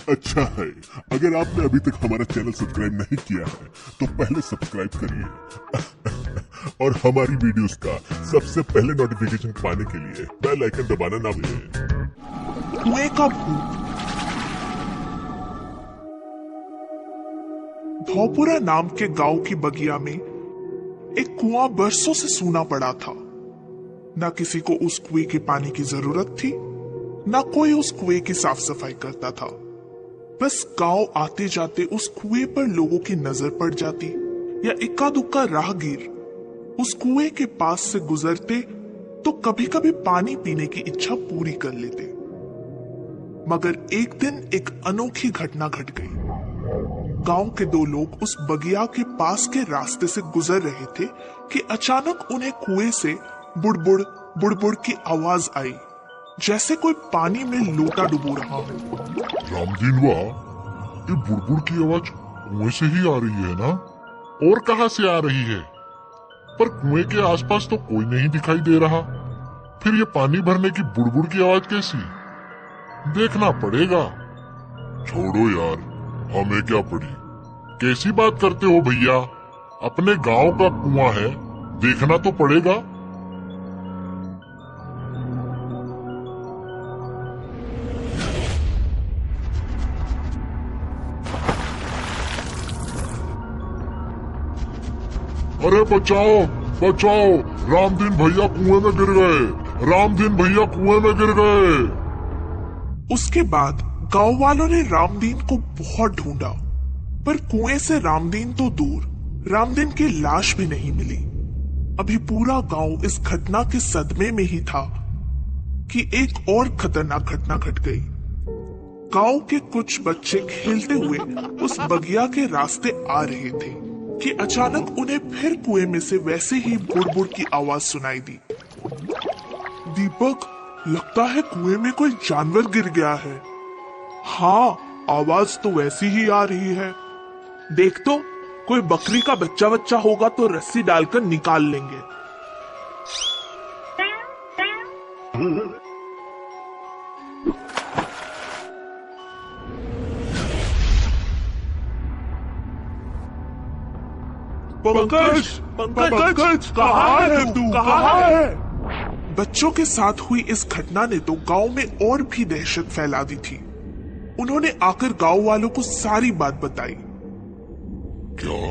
अच्छा है। अगर आपने अभी तक हमारा चैनल सब्सक्राइब नहीं किया है तो पहले सब्सक्राइब करिए और हमारी वीडियोस का सबसे पहले नोटिफिकेशन पाने के लिए बेल आइकन दबाना ना भूलें। कुएं का भूत। भौपुरा नाम के गांव की बगिया में एक कुआं बरसों से सूना पड़ा था। न किसी को उस कुएं के पानी की जरूरत थी, न कोई उस कुएं की साफ सफाई करता था। बस गांव आते जाते उस कुएं पर लोगों की नजर पड़ जाती या इक्का दुक्का राहगीर उस कुएं के पास से गुजरते तो कभी कभी पानी पीने की इच्छा पूरी कर लेते। मगर एक दिन एक अनोखी घटना घट गई। गांव के दो लोग उस बगिया के पास के रास्ते से गुजर रहे थे कि अचानक उन्हें कुएं से बुड़बुड़ बुड़बुड़ की आवाज आई, जैसे कोई पानी में लोटा डुबो रहा हो। रामदीन वाह, ये बुड़बुड़ की आवाज कुएं से ही आ रही है ना? और कहां से आ रही है? पर कुएं के आसपास तो कोई नहीं दिखाई दे रहा। फिर ये पानी भरने की बुड़बुड़ की आवाज कैसी? देखना पड़ेगा। छोड़ो यार, हमें क्या पड़ी। कैसी बात करते हो भैया, अपने गांव का कुआं है, देखना तो पड़ेगा। अरे बचाओ बचाओ, रामदीन भैया कुएं में गिर गए, रामदीन भैया कुएं में गिर गए। उसके बाद गांव वालों ने रामदीन को बहुत ढूंढा, पर कुएं से रामदीन तो दूर, रामदीन की लाश भी नहीं मिली। अभी पूरा गांव इस घटना के सदमे में ही था कि एक और खतरनाक घटना घट गई। गांव के कुछ बच्चे खेलते हुए उस बगिया के रास्ते आ रहे थे कि अचानक उन्हें फिर कुएं में से वैसे ही बुड़बुड़ की आवाज सुनाई दी। दीपक, लगता है कुएं में कोई जानवर गिर गया है। हाँ, आवाज तो वैसी ही आ रही है। देख तो, कोई बकरी का बच्चा होगा तो रस्सी डालकर निकाल लेंगे। पंकज, पंकज, कहाँ है तू? कहाँ है? बच्चों के साथ हुई इस घटना ने तो गांव में और भी दहशत फैला दी थी। उन्होंने आकर गांव वालों को सारी बात बताई। क्या?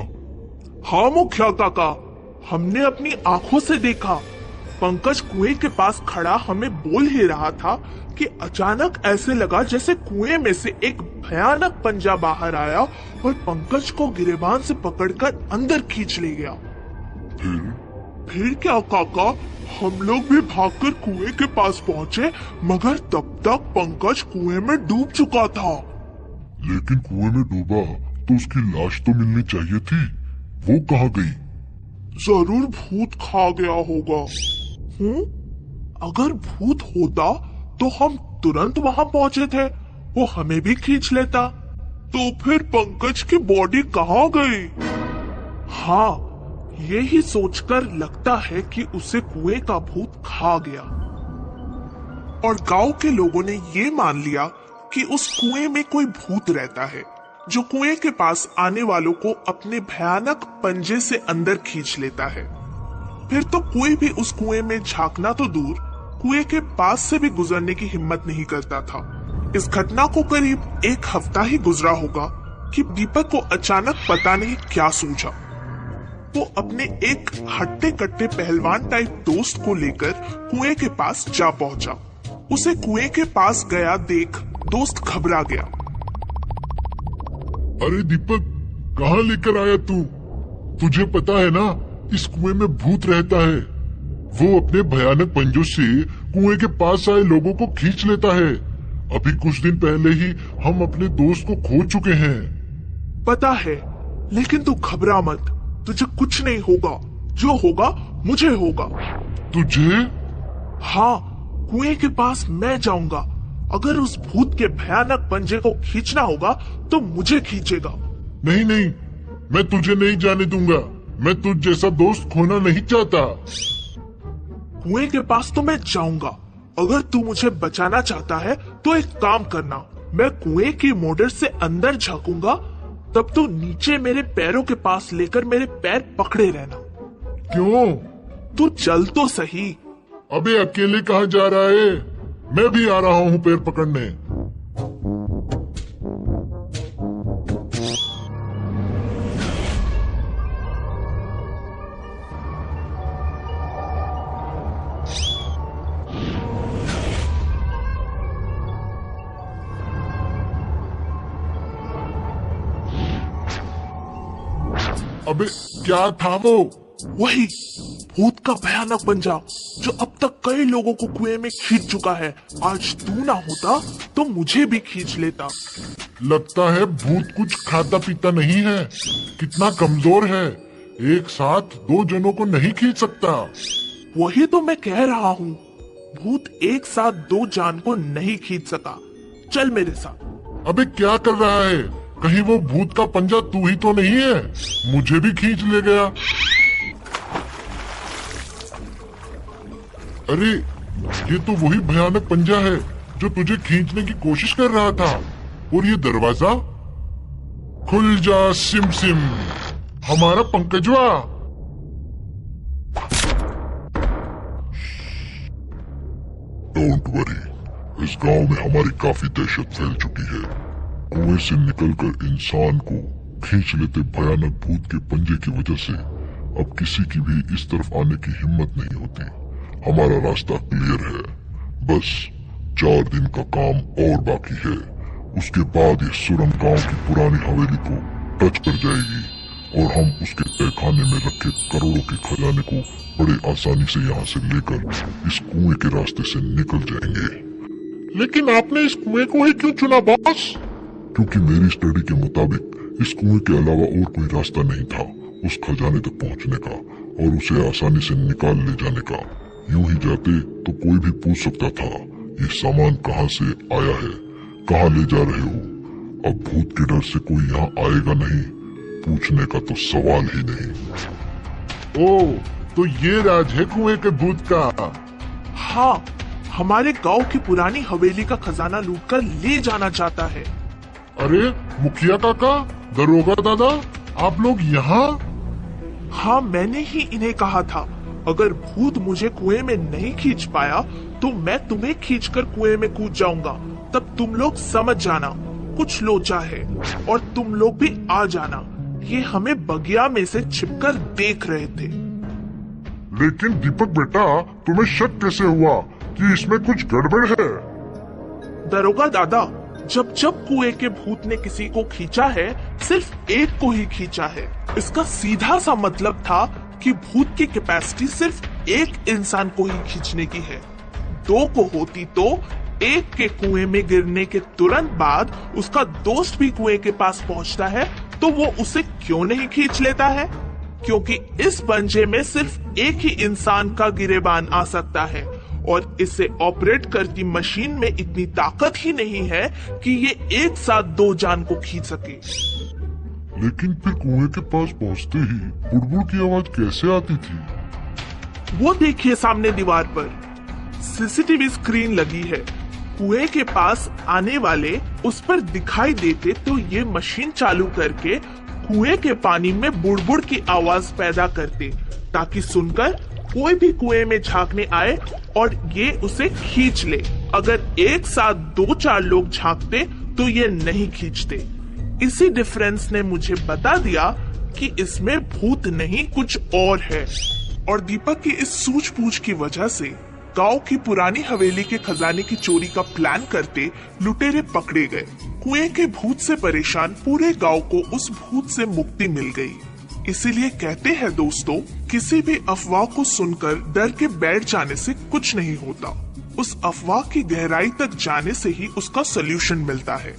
हाँ मुखिया काका, हमने अपनी आंखों से देखा। पंकज कुएं के पास खड़ा हमें बोल ही रहा था कि अचानक ऐसे लगा जैसे कुएं में से एक भयानक पंजा बाहर आया और पंकज को गिरेबान से पकड़कर अंदर खींच ले गया। फिर क्या काका, हम लोग भी भागकर कुएं के पास पहुँचे, मगर तब तक पंकज कुएं में डूब चुका था। लेकिन कुएं में डूबा तो उसकी लाश तो मिलनी चाहिए थी, वो कहाँ गई? जरूर भूत खा गया होगा। अगर भूत होता तो हम तुरंत वहां पहुंचे थे, वो हमें भी खींच लेता। तो फिर पंकज की बॉडी कहाँ गई? हाँ, यही सोचकर लगता है कि उसे कुएं का भूत खा गया। और गांव के लोगों ने ये मान लिया कि उस कुएं में कोई भूत रहता है, जो कुएं के पास आने वालों को अपने भयानक पंजे से अंदर खींच लेता है। फिर तो कोई भी उस कुएं में झांकना तो दूर, कुएं के पास से भी गुजरने की हिम्मत नहीं करता था। इस घटना को करीब एक हफ्ता ही गुजरा होगा कि दीपक को अचानक पता नहीं क्या सूझा। वो अपने एक हट्टे कट्टे पहलवान टाइप दोस्त को लेकर कुएं के पास जा पहुंचा। उसे कुएं के पास गया देख दोस्त घबरा गया। अरे दीपक, कहाँ लेकर आया तू? तुझे पता है ना, इस कुएं में भूत रहता है। वो अपने भयानक पंजों से कुएं के पास आए लोगों को खींच लेता है। अभी कुछ दिन पहले ही हम अपने दोस्त को खो चुके हैं। पता है, लेकिन तू घबरा मत, तुझे कुछ नहीं होगा। जो होगा मुझे होगा। तुझे? हाँ, कुएं के पास मैं जाऊंगा। अगर उस भूत के भयानक पंजे को खींचना होगा तो मुझे खींचेगा। नहीं नहीं, मैं तुझे नहीं जाने दूंगा। मैं तुझ जैसा दोस्त खोना नहीं चाहता। कुएं के पास तो मैं जाऊंगा। अगर तू मुझे बचाना चाहता है तो एक काम करना, मैं कुएं की मोटर से अंदर झांकूंगा, तब तो नीचे मेरे पैरों के पास लेकर मेरे पैर पकड़े रहना। क्यों? तू चल तो सही। अबे अकेले कहाँ जा रहा है? मैं भी आ रहा हूँ पैर पकड़ने। अबे क्या था वो? वही भूत का भयानक पंजा जो अब तक कई लोगों को कुएं में खींच चुका है। आज तू ना होता तो मुझे भी खींच लेता। लगता है भूत कुछ खाता पीता नहीं है, कितना कमजोर है, एक साथ 2 जनों को नहीं खींच सकता। वही तो मैं कह रहा हूँ, भूत एक साथ 2 जान को नहीं खींच सका। चल मेरे साथ। अबे क्या कर रहा है? कहीं वो भूत का पंजा तू ही तो नहीं है? मुझे भी खींच ले गया। अरे ये तो वही भयानक पंजा है जो तुझे खींचने की कोशिश कर रहा था। और ये दरवाजा? खुल जा सिम सिम, हमारा पंकजवा। डोंट वरी, इस गांव में हमारी काफी दहशत फैल चुकी है। कुएं से निकलकर इंसान को खींच लेते भयानक भूत के पंजे की वजह से अब किसी की भी इस तरफ आने की हिम्मत नहीं होती। हमारा रास्ता क्लियर है, बस 4 दिन का काम और बाकी है। उसके बाद ये सुरंग गांव की पुरानी हवेली को टच कर जाएगी और हम उसके तहखाने में रखे करोड़ों के खजाने को बड़े आसानी से यहाँ से लेकर इस कुएं के रास्ते से निकल जाएंगे। लेकिन आपने इस कुएं को ही क्यों चुना बॉस? क्योंकि मेरी स्टडी के मुताबिक इस कुएं के अलावा और कोई रास्ता नहीं था उस खजाने तक पहुंचने का और उसे आसानी से निकाल ले जाने का। यूं ही जाते तो कोई भी पूछ सकता था ये सामान कहाँ से आया है, कहाँ ले जा रहे हो। अब भूत के डर से कोई यहाँ आएगा नहीं, पूछने का तो सवाल ही नहीं। ओह, तो ये राज है कुएं के भूत का? हाँ, हमारे गांव की पुरानी हवेली का खजाना लूटकर ले जाना चाहता है। अरे मुखिया काका, दरोगा दादा, आप लोग यहाँ? हाँ, मैंने ही इन्हें कहा था अगर भूत मुझे कुएं में नहीं खींच पाया तो मैं तुम्हें खींचकर कुएं में कूद जाऊंगा। तब तुम लोग समझ जाना कुछ लोचा है और तुम लोग भी आ जाना। ये हमें बगिया में से छिपकर देख रहे थे। लेकिन दीपक बेटा, तुम्हें शक कैसे हुआ कि इसमें कुछ गड़बड़ है? दरोगा दादा, जब जब कुएं के भूत ने किसी को खींचा है, सिर्फ एक को ही खींचा है। इसका सीधा सा मतलब था कि भूत की कैपेसिटी सिर्फ एक इंसान को ही खींचने की है। 2 को होती तो एक के कुएं में गिरने के तुरंत बाद उसका दोस्त भी कुएं के पास पहुंचता है तो वो उसे क्यों नहीं खींच लेता है? क्योंकि इस पंजे में सिर्फ एक ही इंसान का गिरेबान आ सकता है और इसे ऑपरेट करती मशीन में इतनी ताकत ही नहीं है कि ये एक साथ 2 जान को खींच सके। लेकिन फिर कुएं के पास पहुंचते ही बुड़बुड़ की आवाज कैसे आती थी? वो देखिए सामने दीवार पर सीसीटीवी स्क्रीन लगी है। कुएं के पास आने वाले उस पर दिखाई देते तो ये मशीन चालू करके कुएं के पानी में बुड़बुड़ की आवाज पैदा करते ताकि सुनकर कोई भी कुएं में झांकने आए और ये उसे खींच ले। अगर एक साथ 2-4 लोग झांकते तो ये नहीं खींचते। इसी डिफरेंस ने मुझे बता दिया कि इसमें भूत नहीं कुछ और है। और दीपक की इस सूझबूझ की वजह से गांव की पुरानी हवेली के खजाने की चोरी का प्लान करते लुटेरे पकड़े गए। कुएं के भूत से परेशान पूरे गांव को उस भूत से मुक्ति मिल गई। इसीलिए कहते हैं दोस्तों, किसी भी अफवाह को सुनकर डर के बैठ जाने से कुछ नहीं होता। उस अफवाह की गहराई तक जाने से ही उसका सलूशन मिलता है।